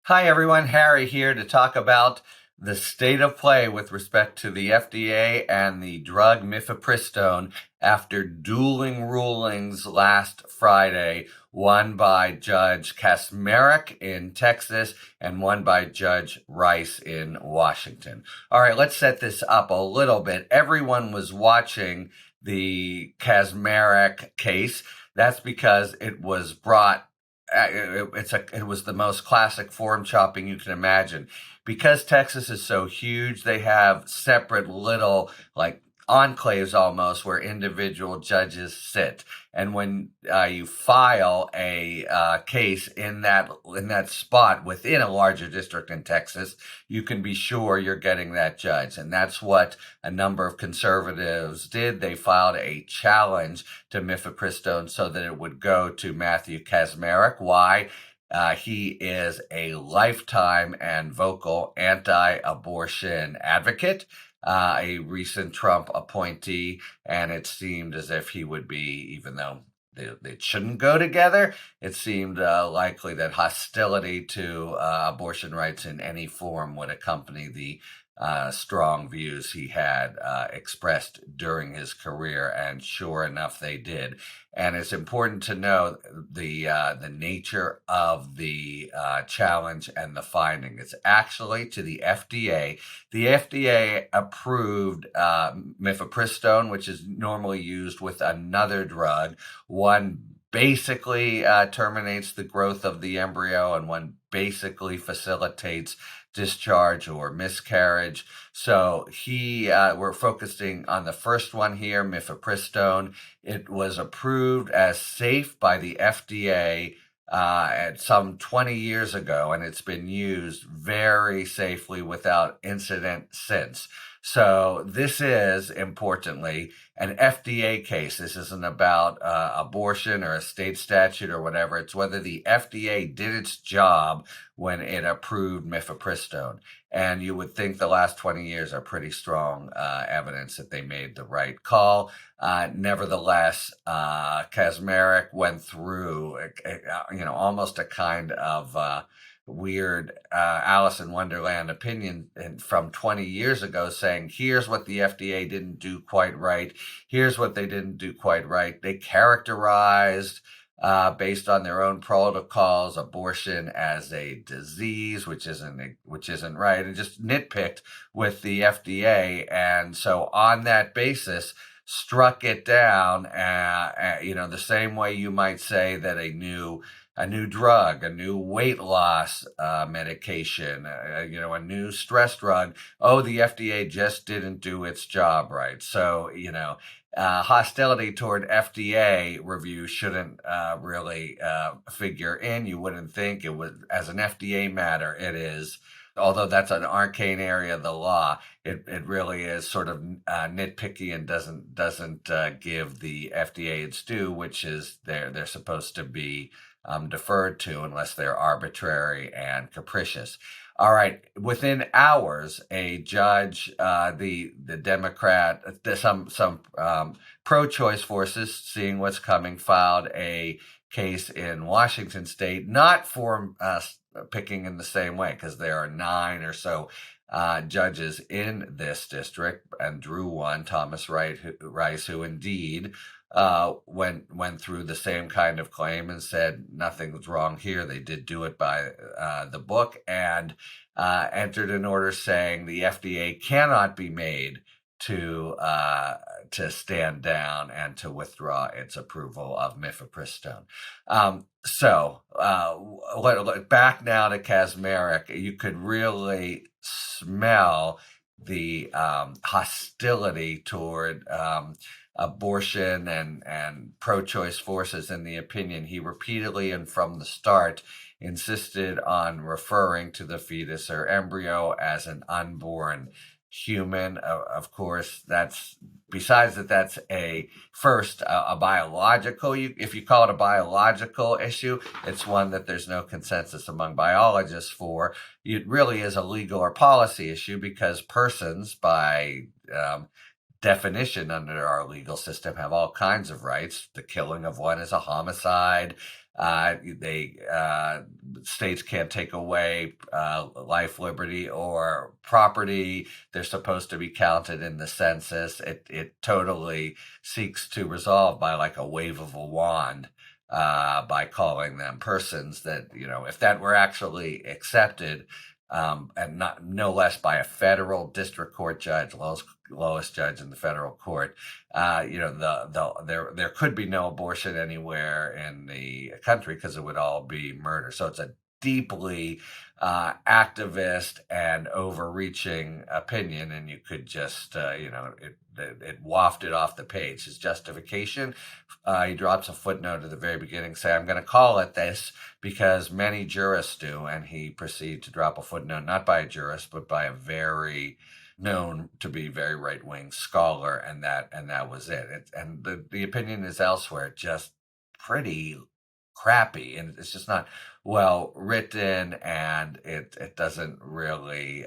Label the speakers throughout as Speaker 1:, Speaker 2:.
Speaker 1: Hi, everyone. Harry here to talk about the state of play with respect to the FDA and the drug mifepristone after dueling rulings last Friday, one by Judge Kacsmaryk in Texas and one by Judge Rice in Washington. All right, let's set this up a little bit. Everyone was watching the Kacsmaryk case. That's because it was brought it was the most classic form chopping you can imagine. Because Texas is so huge, they have separate little like enclaves almost where individual judges sit. And when you file a case in that spot within a larger district in Texas, you can be sure you're getting that judge. And that's what a number of conservatives did. They filed a challenge to mifepristone so that it would go to Matthew Kacsmaryk. Why? He is a lifetime and vocal anti-abortion advocate, a recent Trump appointee, and it seemed as if he would be, even though they shouldn't go together, it seemed likely that hostility to abortion rights in any form would accompany the strong views he had expressed during his career, and sure enough, they did. And it's important to know the nature of the challenge and the finding. It's actually to the FDA. The FDA approved mifepristone, which is normally used with another drug. One basically terminates the growth of the embryo, and one basically facilitates discharge or miscarriage. So we're focusing on the first one here, mifepristone. It was approved as safe by the FDA at some 20 years ago, and it's been used very safely without incident since. So this is, importantly, an FDA case. This isn't about abortion or a state statute or whatever. It's whether the FDA did its job when it approved mifepristone. And you would think the last 20 years are pretty strong evidence that they made the right call. Nevertheless, Kacsmaryk went through, almost a kind of weird Alice in Wonderland opinion from 20 years ago, saying, here's what the FDA didn't do quite right. Here's what they didn't do quite right. They characterized, based on their own protocols, abortion as a disease, which isn't right, and just nitpicked with the FDA. And so on that basis, struck it down, the same way you might say that a new drug, a new weight loss medication, a new stress drug. Oh, the FDA just didn't do its job right. So, hostility toward FDA review shouldn't really figure in. You wouldn't think it would, as an FDA matter, it is. Although that's an arcane area of the law, it really is sort of nitpicky and doesn't give the FDA its due, which is they're supposed to be deferred to unless they're arbitrary and capricious. All right. Within hours, a judge, the Democrat, some pro-choice forces, seeing what's coming, filed a case in Washington State, not for picking in the same way, because there are 9 or so judges in this district, and drew one, Thomas Rice, who indeed went through the same kind of claim and said nothing was wrong here. They did do it by the book, and entered an order saying the FDA cannot be made to stand down and to withdraw its approval of mifepristone. Back now to Kacsmaryk, you could really smell the hostility toward abortion and pro-choice forces in the opinion. He repeatedly and from the start insisted on referring to the fetus or embryo as an unborn human. Of course, that's a biological, if you call it a biological issue, it's one that there's no consensus among biologists for. It really is a legal or policy issue, because persons, by definition under our legal system have all kinds of rights. The killing of one is a homicide. They States can't take away life, liberty, or property. They're supposed to be counted in the census. It totally seeks to resolve by like a wave of a wand, by calling them persons that, if that were actually accepted, and not no less by a federal district court judge, lowest judge in the federal court, there could be no abortion anywhere in the country because it would all be murder. So it's a deeply activist and overreaching opinion, and you could just, it wafted off the page. His justification, he drops a footnote at the very beginning, say, I'm going to call it this because many jurists do, and he proceeded to drop a footnote, not by a jurist, but by a very known to be very right-wing scholar, and that was it. And the opinion is elsewhere, just pretty crappy, and it's just not well written, and it doesn't really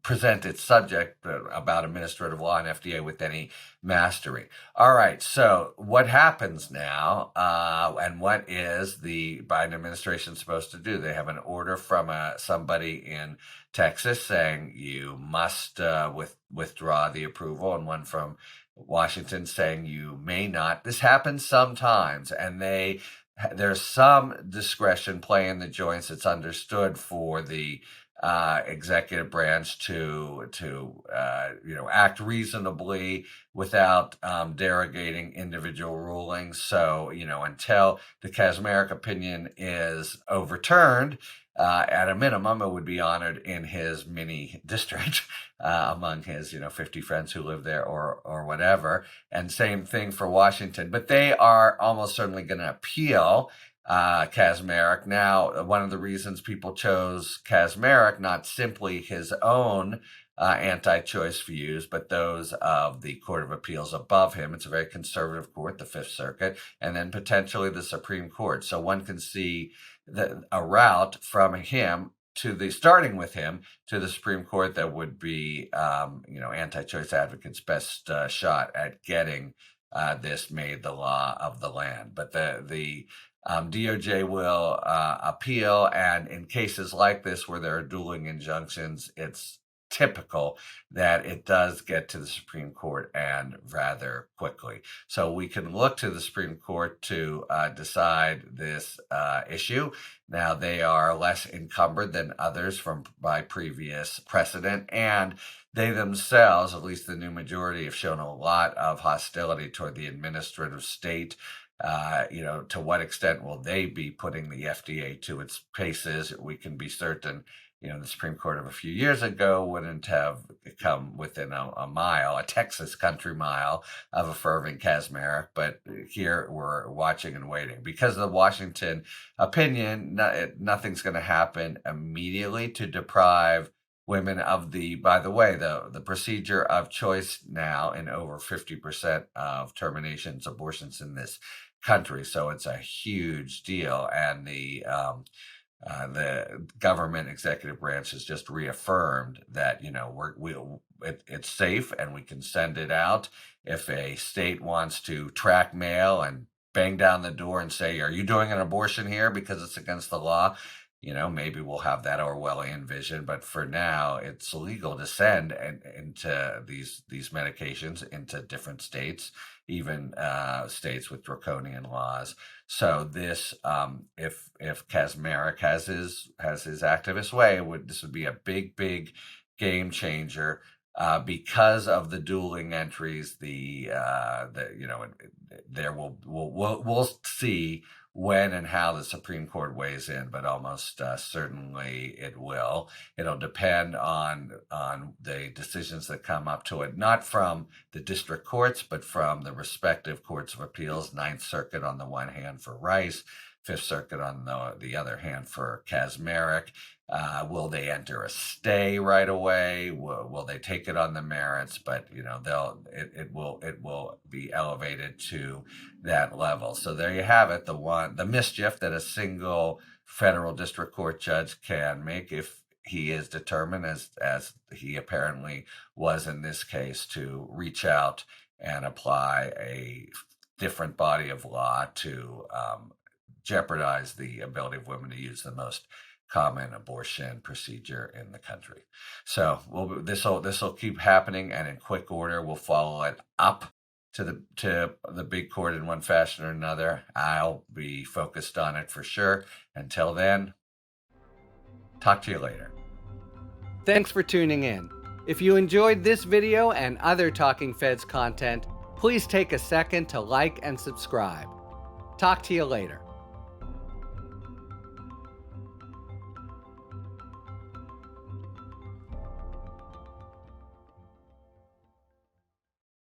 Speaker 1: present its subject about administrative law and FDA with any mastery. All right, so what happens now, and what is the Biden administration supposed to do? They have an order from somebody in Texas saying you must withdraw the approval, and one from Washington saying you may not. This happens sometimes, and there's some discretion play in the joints. It's understood for the executive branch to act reasonably without derogating individual rulings. So until the Kacsmaryk opinion is overturned, at a minimum, it would be honored in his mini district among his 50 friends who live there or whatever. And same thing for Washington. But they are almost certainly going to appeal Kacsmaryk. Now, one of the reasons people chose Kacsmaryk, not simply his own anti-choice views, but those of the Court of Appeals above him. It's a very conservative court, the Fifth Circuit, and then potentially the Supreme Court. So one can see a route from him starting with him to the Supreme Court that would be, anti-choice advocates' best shot at getting this made the law of the land. But the DOJ will appeal, and in cases like this where there are dueling injunctions, it's typical that it does get to the Supreme Court, and rather quickly. So we can look to the Supreme Court to decide this issue. Now, they are less encumbered than others by previous precedent, and they themselves, at least the new majority, have shown a lot of hostility toward the administrative state. To what extent will they be putting the FDA to its paces? We can be certain, the Supreme Court of a few years ago wouldn't have come within a Texas country mile of affirming Kacsmaryk, but here we're watching and waiting. Because of the Washington opinion, nothing's going to happen immediately to deprive women of by the way, the procedure of choice now in over 50% of terminations, abortions in this country. So it's a huge deal. And the government executive branch has just reaffirmed that, it's safe and we can send it out. If a state wants to track mail and bang down the door and say, are you doing an abortion here because it's against the law? Maybe we'll have that Orwellian vision, but for now, it's illegal to send into these medications into different states, even states with draconian laws. So this, if Kacsmaryk has his activist way, this would be a big game changer. Because of the dueling entries, we'll see when and how the Supreme Court weighs in, but almost certainly it will. It'll depend on the decisions that come up to it, not from the district courts, but from the respective courts of appeals. Ninth Circuit on the one hand for Rice, Fifth Circuit on the other hand for Kacsmaryk. Will they enter a stay right away? Will they take it on the merits? But it will be elevated to that level. So there you have it. The mischief that a single federal district court judge can make if he is determined, as he apparently was in this case, to reach out and apply a different body of law to jeopardize the ability of women to use the most common abortion procedure in the country. So this will keep happening, and in quick order, we'll follow it up to the big court in one fashion or another. I'll be focused on it for sure. Until then, talk to you later.
Speaker 2: Thanks for tuning in. If you enjoyed this video and other Talking Feds content, please take a second to like and subscribe. Talk to you later.